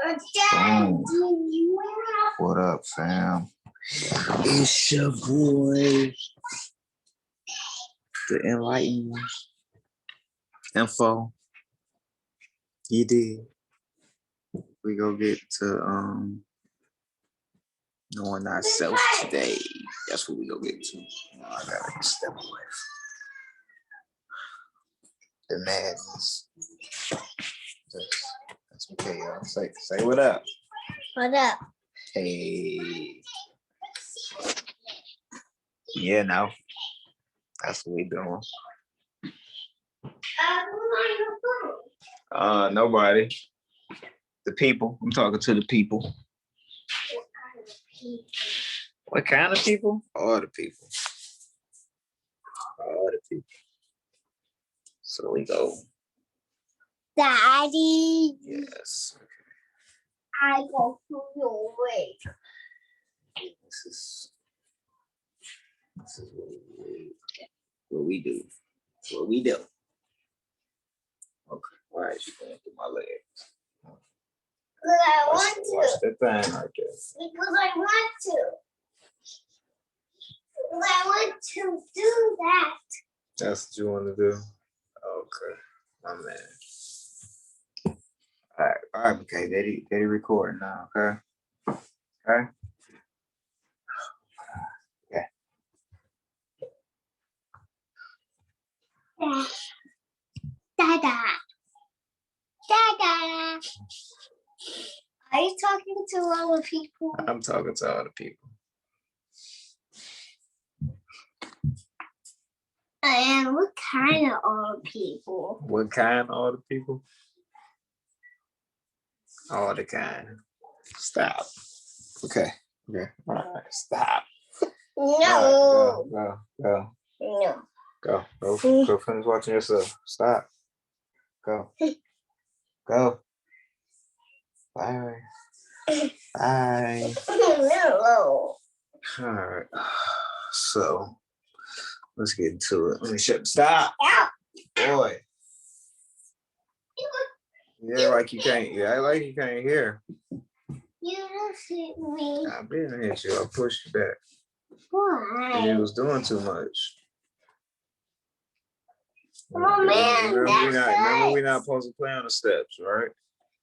Boom. What up, fam? It's your boy, the Enlightened Info. You did. We go get to knowing thyself today. That's what we go get to. I gotta step away from the madness. That's okay, y'all. Say what up. What up? Hey. Yeah, no. That's what we doing. Nobody. The people. I'm talking to the people. What kind of people? All the people. All the people. So we go. Daddy. Yes. I go through your way. This is what we do. What we do. Okay. Why is she going through my legs? Because I want to. Watch that thing right there. Because I want to. Because I want to do that. That's what you want to do? Okay. My man. All right, okay. Daddy recording now, okay? Okay? Yeah. Dada. Dada. Are you talking to all the people? I'm talking to all the people. And what kind of all the people? What kind all the people? All the kind. Stop. Okay. Okay. All right. Stop. No. Right, go. No. Go finish watching yourself. Stop. Go. Go. Bye. Bye. No. All right. So let's get into it. Let me shut. Stop. Boy. Yeah, like you can't. Yeah, like you can't hear. You just hit me. I didn't hit you. I pushed you back. Why? You was doing too much. Oh man, remember we're not supposed to play on the steps, right?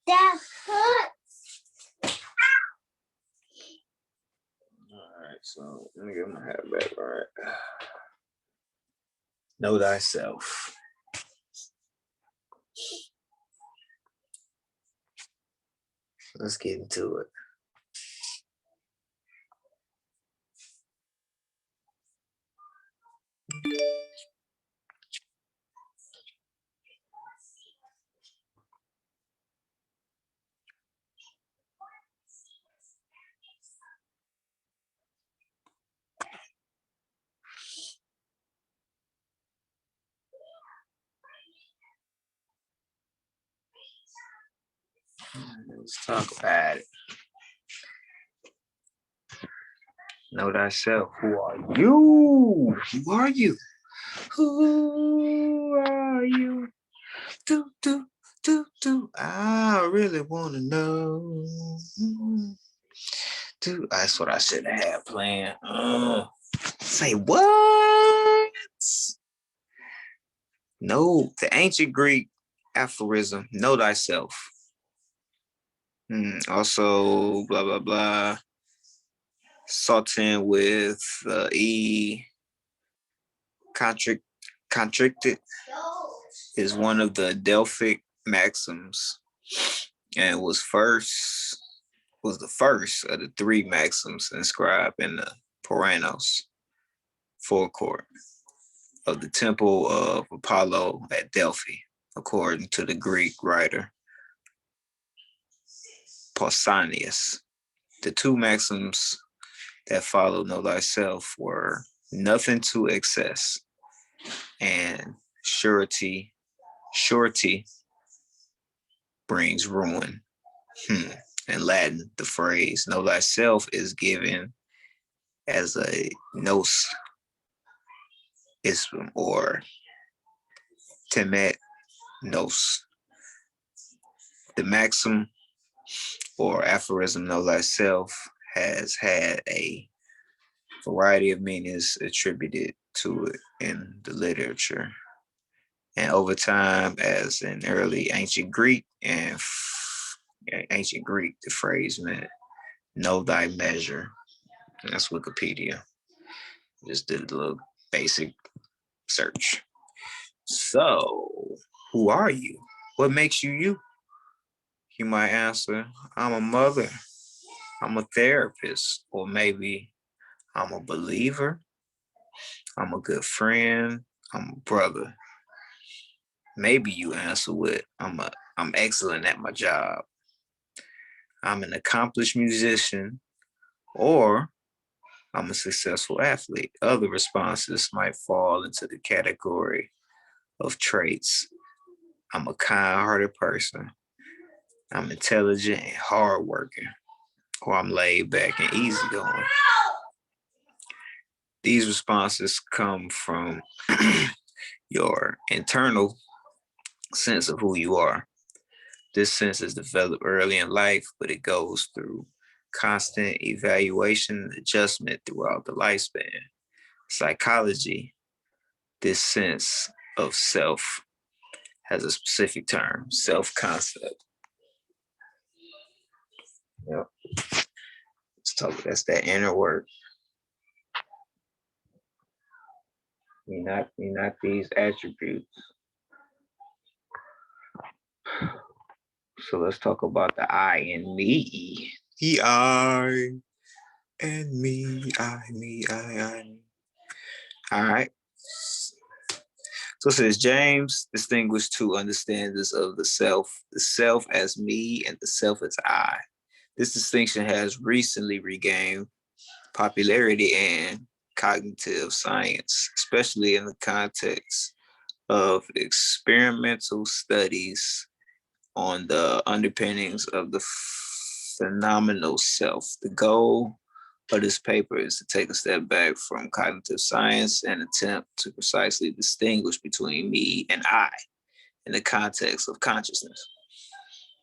That hurts. All right, so let me get my hat back. All right. Know thyself. Let's get into it. Let's talk about it. Know thyself. Who are you? Who are you? Who are you? Do. I really want to know. That's what I should have had planned. Say what? No, the ancient Greek aphorism, know thyself. Also, blah, blah, blah. Sultan with E. Contracted is one of the Delphic maxims and was the first of the three maxims inscribed in the Puranos forecourt of the temple of Apollo at Delphi, according to the Greek writer Pausanias. The two maxims that follow know thyself were nothing to excess and surety brings ruin. In Latin, the phrase know thyself is given as a nos ism or temet nos. The maxim or aphorism know thyself has had a variety of meanings attributed to it in the literature. And over time, as in early ancient Greek, the phrase meant know thy measure. And that's Wikipedia. Just did a little basic search. So, who are you? What makes you you? You might answer, I'm a mother, I'm a therapist, or maybe I'm a believer, I'm a good friend, I'm a brother. Maybe you answer with, I'm excellent at my job, I'm an accomplished musician, or I'm a successful athlete. Other responses might fall into the category of traits. I'm a kind-hearted person, I'm intelligent and hardworking, or I'm laid back and easygoing. These responses come from your internal sense of who you are. This sense is developed early in life, but it goes through constant evaluation and adjustment throughout the lifespan. Psychology, this sense of self has a specific term, self-concept. Yep. Let's talk. That's that inner work. Not these attributes. So let's talk about the I and me. The I and me, I. All right. So it says James distinguished two understandings of the self as me and the self as I. This distinction has recently regained popularity in cognitive science, especially in the context of experimental studies on the underpinnings of the phenomenal self. The goal of this paper is to take a step back from cognitive science and attempt to precisely distinguish between me and I in the context of consciousness.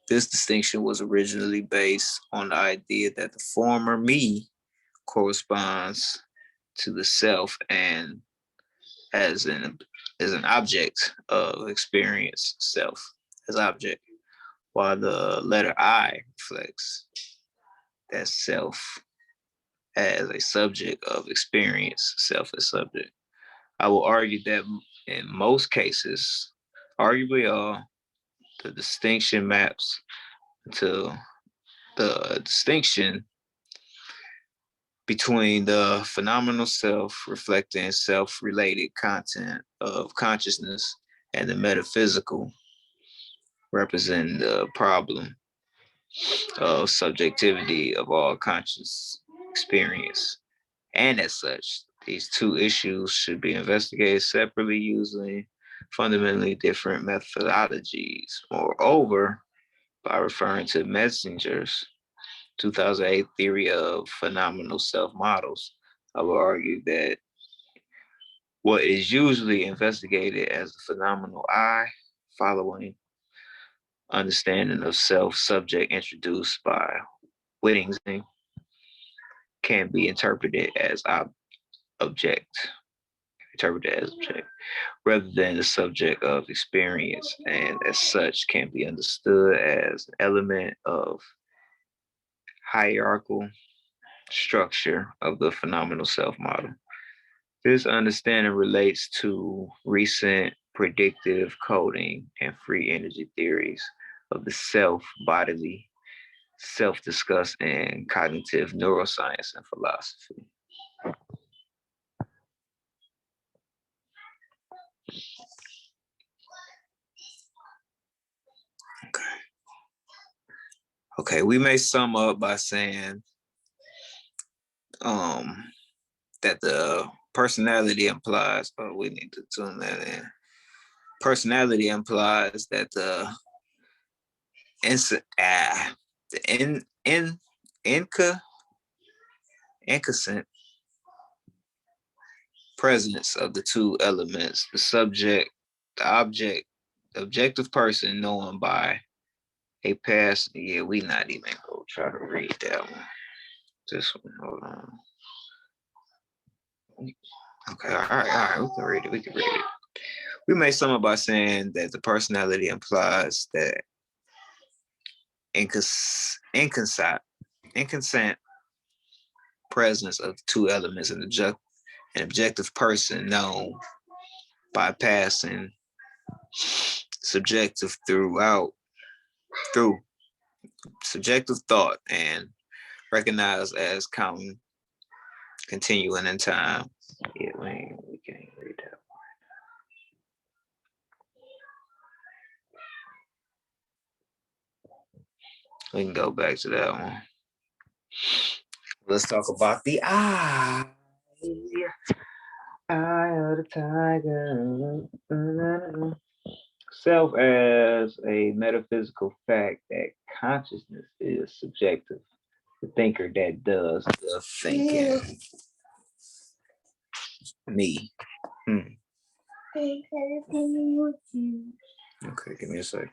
This distinction was originally based on the idea that the former me corresponds to the self and as an object of experience, self as object, while the letter I reflects that self as a subject of experience, self as subject. I will argue that in most cases, arguably all, the distinction maps to the distinction between the phenomenal self reflecting self-related content of consciousness and the metaphysical representing the problem of subjectivity of all conscious experience. And as such, these two issues should be investigated separately using fundamentally different methodologies. Moreover, by referring to Messenger's 2008 theory of phenomenal self models, I would argue that what is usually investigated as the phenomenal I, following understanding of self subject introduced by Whittington, can be object, interpreted as object, rather than the subject of experience, and as such can be understood as an element of hierarchical structure of the phenomenal self model. This understanding relates to recent predictive coding and free energy theories of the self bodily, self discussed in cognitive neuroscience and philosophy. Okay, we may sum up by saying that the personality implies, oh, we need to tune that in. Personality implies that the inconsistent presence of the two elements, the subject, the object, the objective person known by a past, yeah, we not even go try to read that one. This one, hold on. Okay, all right. We can read it. We may sum up by saying that the personality implies that inconsent presence of two elements in an objective person known by passing subjective through subjective thought and recognized as continuing in time. Yeah, we can't read that. We can go back to that one. Let's talk about the eye. Eye of the tiger. Self as a metaphysical fact that consciousness is subjective. The thinker that does the thinking. Me. Okay, give me a second.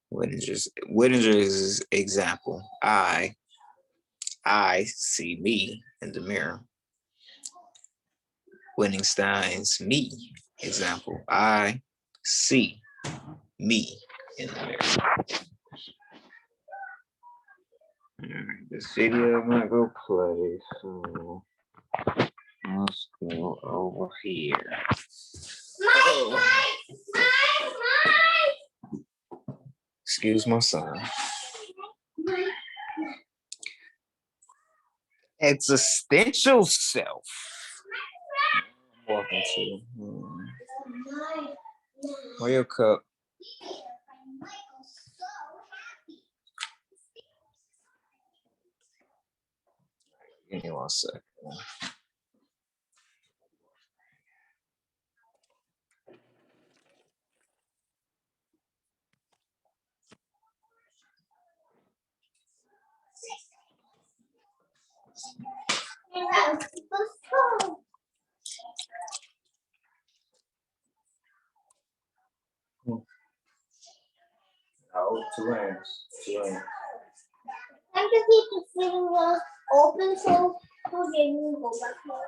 Whittinger's example. I see me in the mirror. Wittgenstein's me example. I see me in the mirror. Alright, this video I'm gonna go play. So let's go over here. Excuse my son. Existential self. Walking to. Where your cup? Give me 1 second. Oh, 2 hands. 2 hands. I just need to finger open so they can go back home.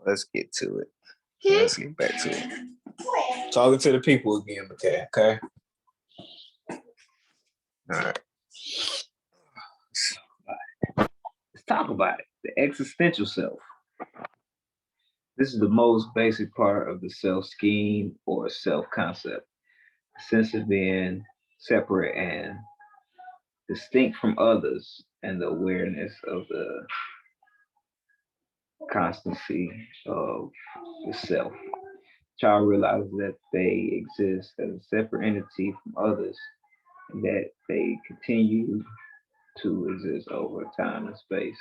Let's get to it. Let's get back to it. Talking to the people again, okay? Okay. All right. Let's talk about it. The existential self. This is the most basic part of the self scheme or self concept. The sense of being separate and distinct from others, and the awareness of the constancy of the self. Child realizes that they exist as a separate entity from others, and that they continue to exist over time and space.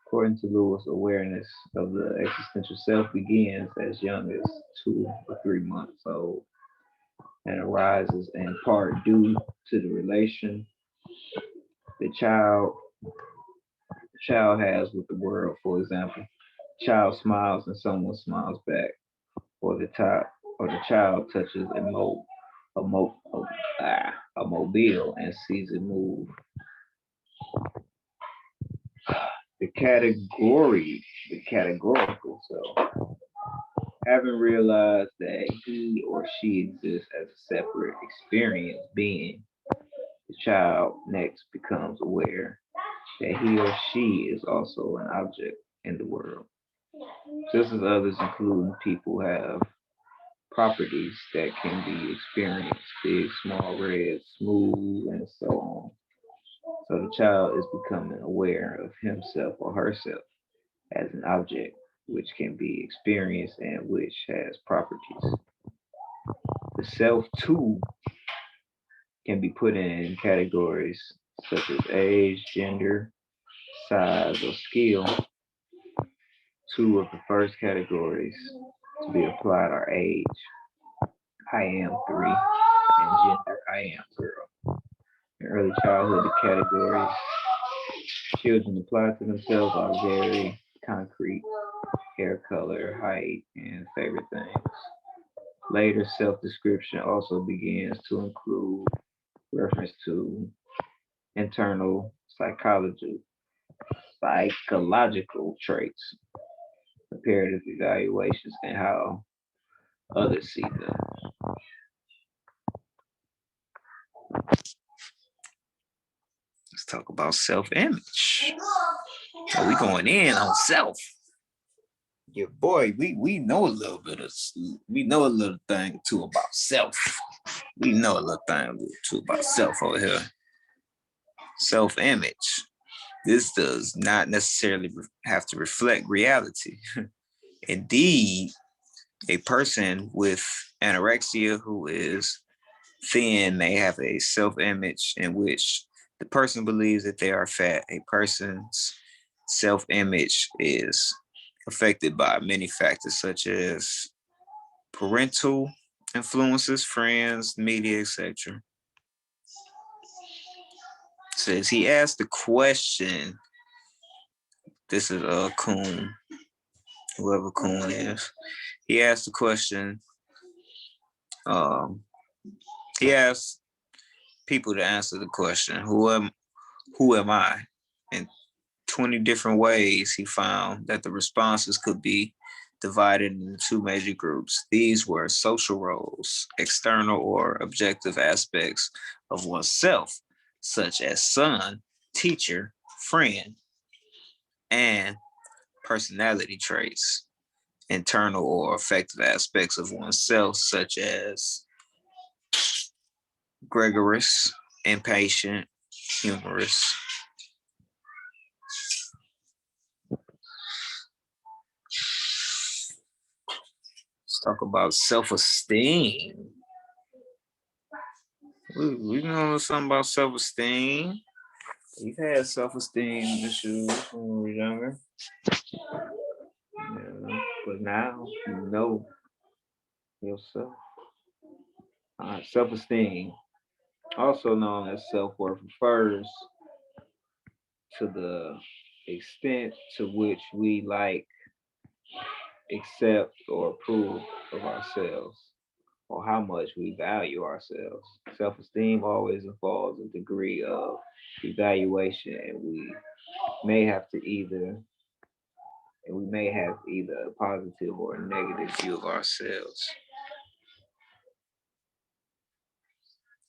According to Lewis, awareness of the existential self begins as young as 2 or 3 months old and arises in part due to the relation the child has with the world. For example, child smiles and someone smiles back, or the child touches a mobile and sees it move. The categorical self, having realized that he or she exists as a separate experience being, the child next becomes aware that he or she is also an object in the world. Just as others, including people, have properties that can be experienced, big, small, red, smooth, and so on. So the child is becoming aware of himself or herself as an object which can be experienced and which has properties. The self, too, can be put in categories such as age, gender, size, or skill. 2 of the first categories to be applied are age, I am 3, and gender, I am girl. In early childhood, the categories children apply to themselves are very concrete: hair color, height, and favorite things. Later, self description also begins to include reference to internal psychological traits, comparative evaluations, and how others see them. Let's talk about self-image. So we going in on self. Your boy, we know a little bit of, we know a little thing too about self. We know a little thing too about self over here. Self-image. This does not necessarily have to reflect reality. Indeed, a person with anorexia who is thin may have a self-image in which the person believes that they are fat. A person's self-image is affected by many factors such as parental influences, friends, media, etc. Says he asked the question. This is Kuhn, whoever Kuhn is. He asked the question. Um, he asked people to answer the question, who am I? In 20 different ways, he found that the responses could be divided into two major groups. These were social roles, external or objective aspects of oneself, such as son, teacher, friend, and personality traits, internal or affective aspects of oneself, such as gregarious, impatient, humorous. Let's talk about self-esteem. We know something about self-esteem. We've had self-esteem issues when we were younger. Yeah, but now you know yourself. Self-esteem, also known as self-worth, refers to the extent to which we like, accept, or approve of ourselves, or how much we value ourselves. Self esteem always involves a degree of evaluation, and may have to either we may have either a positive or a negative view of ourselves.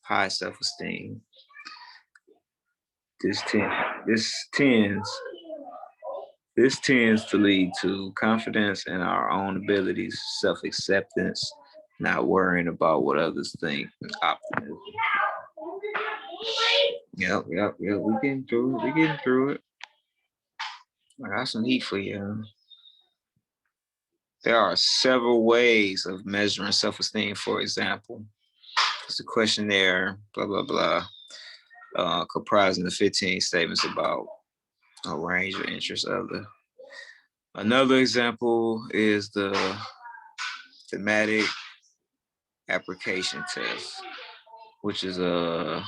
High self esteem. This, ten, this tends This tends to lead to confidence in our own abilities, self-acceptance, not worrying about what others think, and optimism. Yep. We getting through it. We getting through it. I got some heat for you. There are several ways of measuring self-esteem. For example, it's a questionnaire, blah blah blah, comprising of 15 statements about a range of interests. Another example is the thematic application test, which is a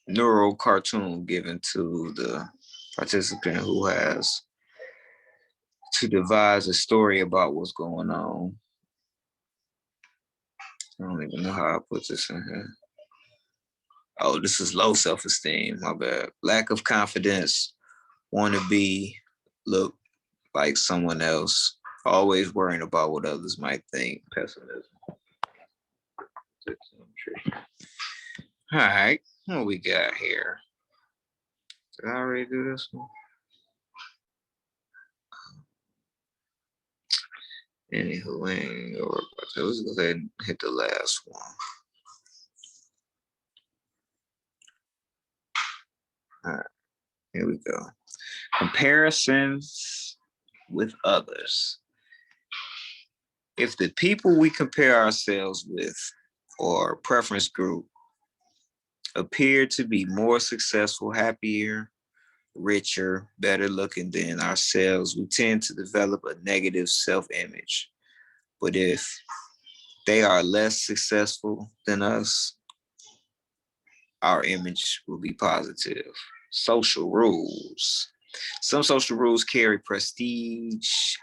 neural cartoon given to the participant who has to devise a story about what's going on. I don't even know how I put this in here. Oh, this is low self-esteem. My bad. Lack of confidence, want to look like someone else, always worrying about what others might think, pessimism. All right, what we got here? Did I already do this one? Anywho, we ain't gonna worry about that. Let's go ahead and hit the last one. All right, here we go. Comparisons with others. If the people we compare ourselves with or preference group appear to be more successful, happier, richer, better looking than ourselves, we tend to develop a negative self-image. But if they are less successful than us, our image will be positive. Social rules. Some social rules carry prestige,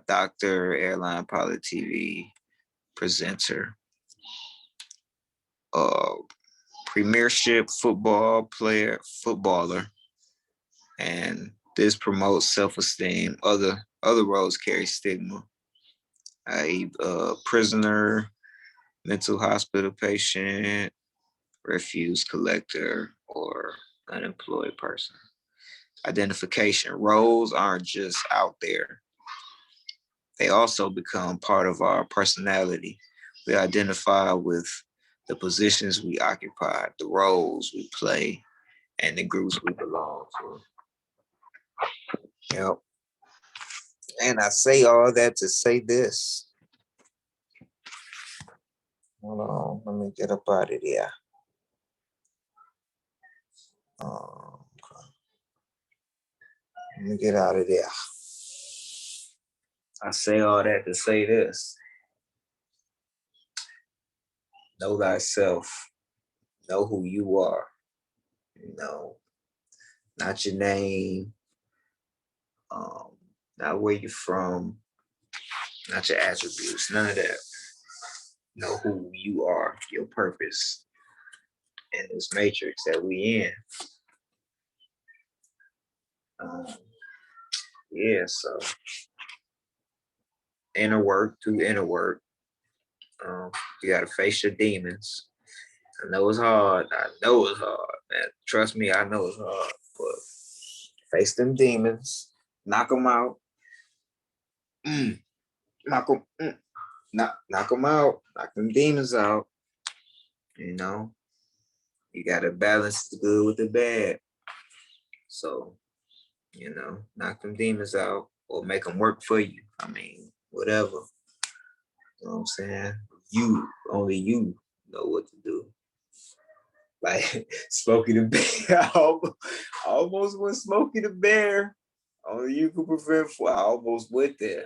doctor, airline, pilot, TV, presenter, uh, premiership, footballer, and this promotes self-esteem. Other roles carry stigma. A prisoner, mental hospital patient, refuse collector, or unemployed person. Identification. Roles aren't just out there. They also become part of our personality. We identify with the positions we occupy, the roles we play, and the groups we belong to. Yep. And I say all that to say this. Hold on, let me get up out of there. Okay. Let me get out of there. I say all that to say this. Know thyself. Know who you are. Not your name, um, not where you're from, not your attributes, none of that. Know who you are, your purpose in this matrix that we in. Yeah, so inner work, do inner work. You gotta face your demons. I know it's hard. Man. Trust me, I know it's hard. But face them demons, knock them out. Knock them, knock them out. Knock them demons out. You gotta balance the good with the bad. So, knock them demons out or make them work for you. I mean, whatever. You know what I'm saying? Only you know what to do. Like Smokey the Bear. I almost went Smokey the Bear. Only you can prevent for. I almost went there.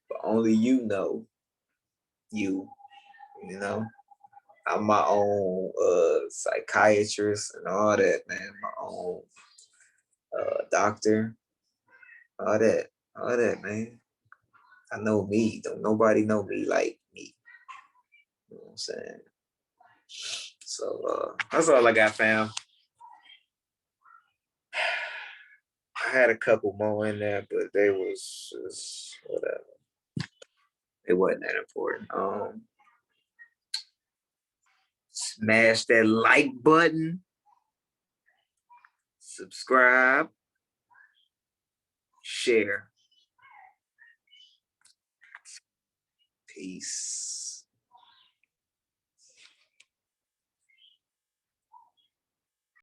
But only you know. You know. I'm my own psychiatrist and all that, man. My own doctor. All that, man. I know me. Don't nobody know me like me. You know what I'm saying? So that's all I got, fam. I had a couple more in there, but they was just whatever. It wasn't that important. Smash that like button, subscribe, share. Peace.